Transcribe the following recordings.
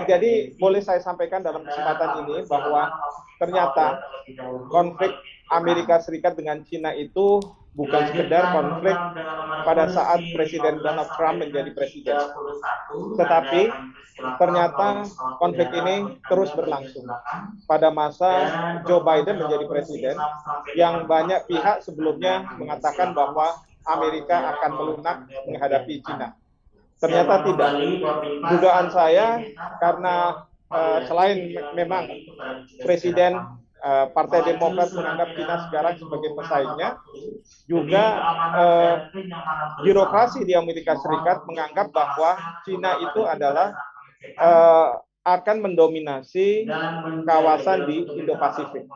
Jadi boleh saya sampaikan dalam kesempatan ini bahwa ternyata konflik Amerika Serikat dengan Cina itu bukan sekedar konflik pada saat Presiden Donald Trump menjadi presiden, tetapi ternyata konflik ini terus berlangsung pada masa Joe Biden menjadi presiden, yang banyak pihak sebelumnya mengatakan bahwa Amerika akan melunak menghadapi Cina. Ternyata tidak. Dugaan saya karena selain memang Presiden Partai Demokrat menganggap Cina sekarang sebagai pesaingnya, juga birokrasi di Amerika Serikat menganggap bahwa Cina itu adalah akan mendominasi kawasan di Indo-Pasifik.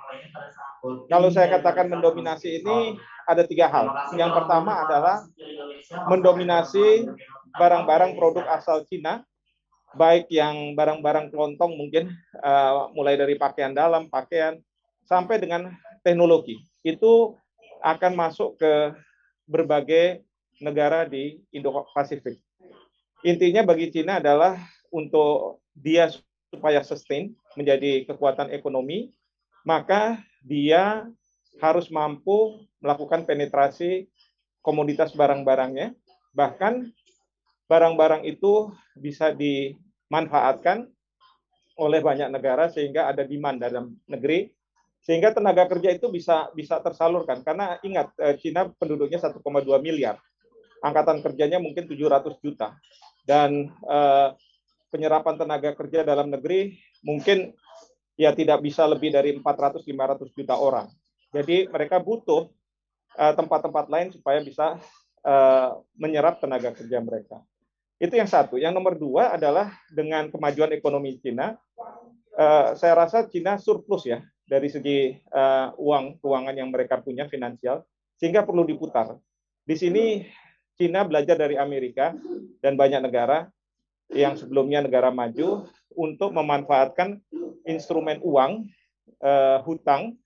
Kalau saya katakan mendominasi ini ada tiga hal. Yang pertama adalah mendominasi barang-barang produk asal Cina, baik yang barang-barang kelontong mungkin, mulai dari pakaian dalam, pakaian, sampai dengan teknologi. Itu akan masuk ke berbagai negara di Indo-Pasifik. Intinya bagi Cina adalah untuk dia supaya sustain menjadi kekuatan ekonomi, maka dia harus mampu melakukan penetrasi komoditas barang-barangnya, bahkan barang-barang itu bisa dimanfaatkan oleh banyak negara sehingga ada demand dalam negeri, sehingga tenaga kerja itu bisa tersalurkan. Karena ingat, Cina penduduknya 1,2 miliar, angkatan kerjanya mungkin 700 juta, dan penyerapan tenaga kerja dalam negeri mungkin ya tidak bisa lebih dari 400-500 juta orang. Jadi mereka butuh tempat-tempat lain supaya bisa menyerap tenaga kerja mereka. Itu yang satu. Yang nomor dua adalah dengan kemajuan ekonomi Cina, saya rasa Cina surplus ya dari segi keuangan yang mereka punya finansial, sehingga perlu diputar. Di sini Cina belajar dari Amerika dan banyak negara yang sebelumnya negara maju untuk memanfaatkan instrumen uang, hutang,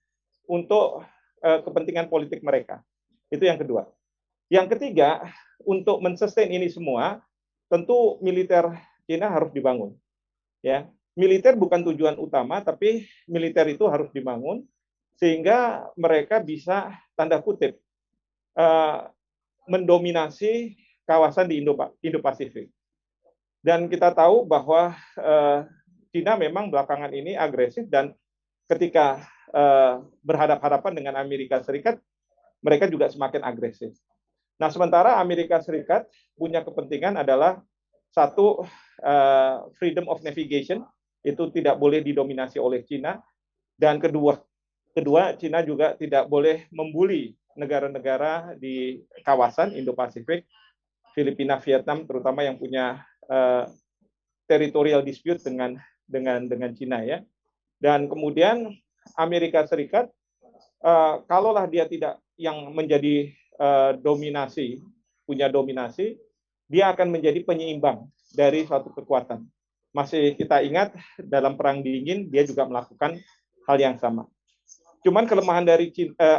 untuk kepentingan politik mereka. Itu yang kedua. Yang ketiga, untuk mensustain ini semua, tentu militer Cina harus dibangun. Ya, militer bukan tujuan utama, tapi militer itu harus dibangun sehingga mereka bisa tanda kutip mendominasi kawasan di Indo-Pasifik. Dan kita tahu bahwa Cina memang belakangan ini agresif, dan ketika berhadapan-hadapan dengan Amerika Serikat, mereka juga semakin agresif. Nah, sementara Amerika Serikat punya kepentingan adalah satu, freedom of navigation, itu tidak boleh didominasi oleh Cina, dan kedua Cina juga tidak boleh membuli negara-negara di kawasan Indo-Pasifik, Filipina, Vietnam, terutama yang punya territorial dispute dengan Cina ya. Dan kemudian Amerika Serikat, kalaulah dia tidak yang menjadi punya dominasi, dia akan menjadi penyeimbang dari suatu kekuatan. Masih kita ingat dalam Perang Dingin dia juga melakukan hal yang sama. Cuman kelemahan dari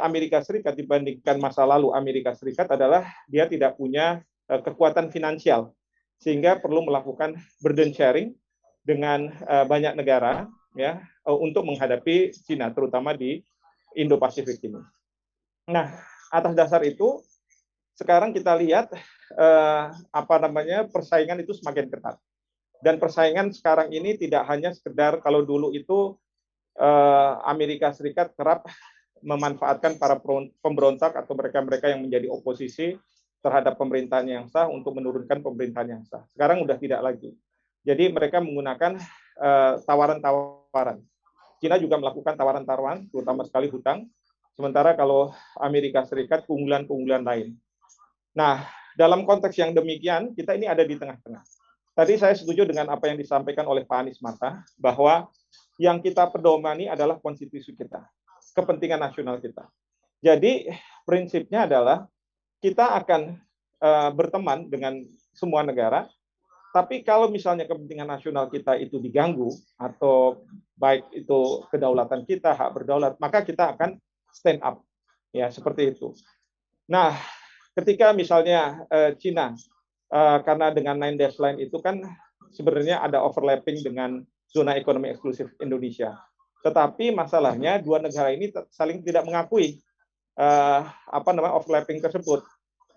Amerika Serikat dibandingkan masa lalu Amerika Serikat adalah dia tidak punya kekuatan finansial, sehingga perlu melakukan burden sharing dengan banyak negara ya untuk menghadapi Cina, terutama di Indo-Pasifik ini. Nah, atas dasar itu sekarang kita lihat persaingan itu semakin ketat. Dan persaingan sekarang ini tidak hanya sekedar, kalau dulu itu Amerika Serikat kerap memanfaatkan para pemberontak atau mereka-mereka yang menjadi oposisi terhadap pemerintahan yang sah untuk menurunkan pemerintahan yang sah. Sekarang udah tidak lagi. Jadi mereka menggunakan tawaran-tawaran. Cina juga melakukan tawaran-tawaran, terutama sekali hutang. Sementara kalau Amerika Serikat keunggulan-keunggulan lain. Nah, dalam konteks yang demikian, kita ini ada di tengah-tengah. Tadi saya setuju dengan apa yang disampaikan oleh Pak Anies Mata, bahwa yang kita pedomani adalah konstitusi kita, kepentingan nasional kita. Jadi prinsipnya adalah kita akan berteman dengan semua negara, tapi kalau misalnya kepentingan nasional kita itu diganggu, atau baik itu kedaulatan kita, hak berdaulat, maka kita akan stand up. Ya, seperti itu. Nah, ketika misalnya Cina, karena dengan 9 Dash Line itu kan sebenarnya ada overlapping dengan zona ekonomi eksklusif Indonesia. Tetapi masalahnya dua negara ini saling tidak mengakui overlapping tersebut.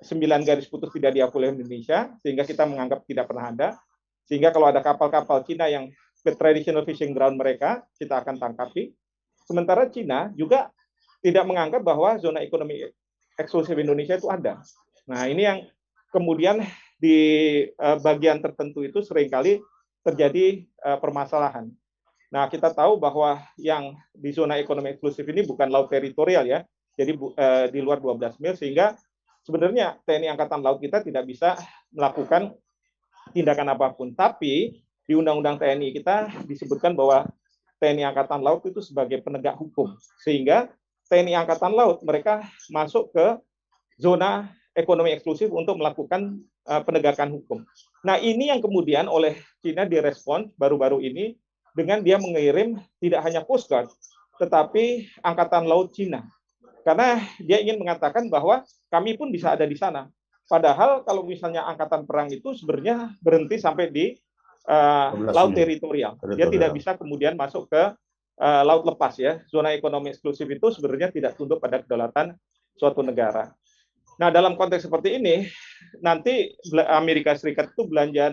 9 garis putus tidak diakui oleh Indonesia, sehingga kita menganggap tidak pernah ada. Sehingga kalau ada kapal-kapal Cina yang ke traditional fishing ground mereka, kita akan tangkapi. Sementara Cina juga tidak menganggap bahwa zona ekonomi eksklusif Indonesia itu ada. Nah, ini yang kemudian di bagian tertentu itu seringkali terjadi permasalahan. Nah, kita tahu bahwa yang di zona ekonomi eksklusif ini bukan laut teritorial ya, jadi di luar 12 mil, sehingga sebenarnya TNI Angkatan Laut kita tidak bisa melakukan tindakan apapun. Tapi di Undang-Undang TNI kita disebutkan bahwa TNI Angkatan Laut itu sebagai penegak hukum. Sehingga TNI Angkatan Laut mereka masuk ke zona ekonomi eksklusif untuk melakukan penegakan hukum. Nah, ini yang kemudian oleh Cina direspon baru-baru ini dengan dia mengirim tidak hanya Coast Guard, tetapi Angkatan Laut Cina. Karena dia ingin mengatakan bahwa kami pun bisa ada di sana. Padahal kalau misalnya angkatan perang itu sebenarnya berhenti sampai di laut teritorial. Dia tidak bisa kemudian masuk ke laut lepas ya. Zona ekonomi eksklusif itu sebenarnya tidak tunduk pada kedaulatan suatu negara. Nah, dalam konteks seperti ini, nanti Amerika Serikat itu belanja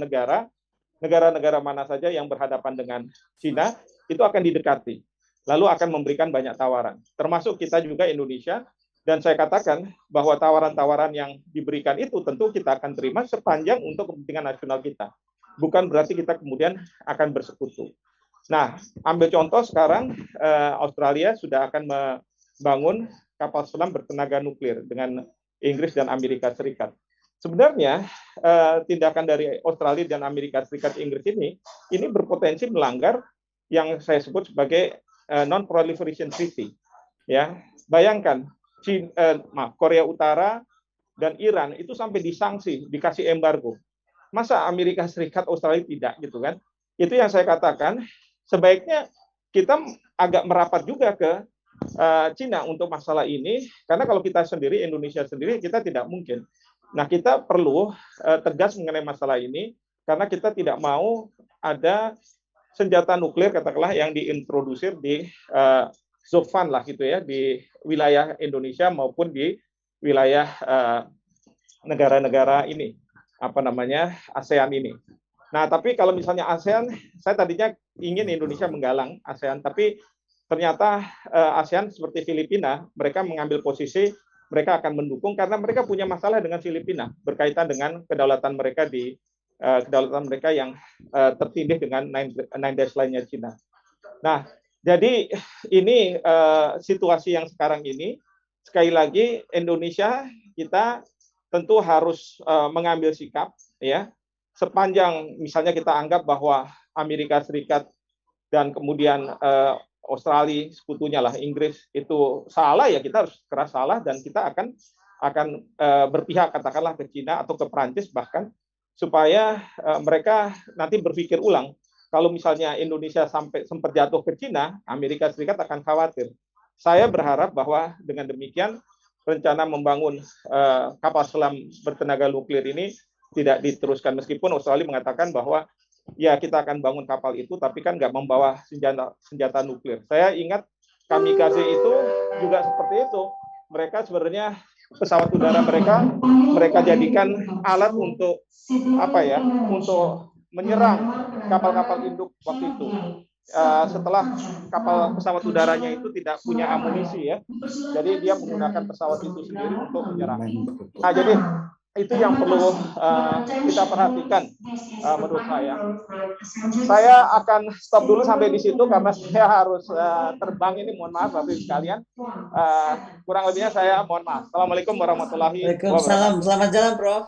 negara-negara mana saja yang berhadapan dengan Cina, itu akan didekati. Lalu akan memberikan banyak tawaran. Termasuk kita juga Indonesia, dan saya katakan bahwa tawaran-tawaran yang diberikan itu tentu kita akan terima sepanjang untuk kepentingan nasional kita. Bukan berarti kita kemudian akan bersekutu. Nah, ambil contoh sekarang Australia sudah akan membangun kapal selam bertenaga nuklir dengan Inggris dan Amerika Serikat. Sebenarnya tindakan dari Australia dan Amerika Serikat Inggris ini berpotensi melanggar yang saya sebut sebagai non-proliferation treaty. Ya, bayangkan Korea Utara dan Iran itu sampai disanksi, dikasih embargo. Masa Amerika Serikat, Australia tidak gitu kan? Itu yang saya katakan, sebaiknya kita agak merapat juga ke Cina untuk masalah ini, karena kalau kita sendiri, Indonesia sendiri, kita tidak mungkin. Nah, kita perlu tegas mengenai masalah ini, karena kita tidak mau ada senjata nuklir, katakanlah, yang diintrodusir di Zofan lah gitu ya, di wilayah Indonesia maupun di wilayah negara-negara ini, ASEAN ini. Nah, tapi kalau misalnya ASEAN, saya tadinya ingin Indonesia menggalang ASEAN, tapi ternyata ASEAN seperti Filipina, mereka mengambil posisi mereka akan mendukung karena mereka punya masalah dengan Filipina berkaitan dengan kedaulatan mereka yang tertindih dengan Nine Dash Line-nya Cina. Nah, jadi ini situasi yang sekarang ini, sekali lagi Indonesia kita tentu harus mengambil sikap ya, sepanjang misalnya kita anggap bahwa Amerika Serikat dan kemudian Australia sekutunya lah Inggris itu salah, ya kita harus keras salah, dan kita akan berpihak katakanlah ke Cina atau ke Perancis bahkan, supaya mereka nanti berpikir ulang. Kalau misalnya Indonesia sampai sempat jatuh ke Cina, Amerika Serikat akan khawatir. Saya berharap bahwa dengan demikian rencana membangun kapal selam bertenaga nuklir ini tidak diteruskan, meskipun Australia mengatakan bahwa ya kita akan bangun kapal itu, tapi kan nggak membawa senjata nuklir. Saya ingat kamikaze itu juga seperti itu. Mereka sebenarnya pesawat udara mereka jadikan alat untuk untuk menyerang kapal-kapal induk waktu itu. Setelah kapal pesawat udaranya itu tidak punya amunisi ya, jadi dia menggunakan pesawat itu sendiri untuk menyerang. Nah, jadi itu yang perlu kita perhatikan menurut saya. Saya akan stop dulu sampai di situ karena saya harus terbang ini. Mohon maaf Bapak Ibu sekalian. Kurang lebihnya saya mohon maaf. Assalamualaikum warahmatullahi wabarakatuh. Waalaikumsalam. Selamat jalan, Prof.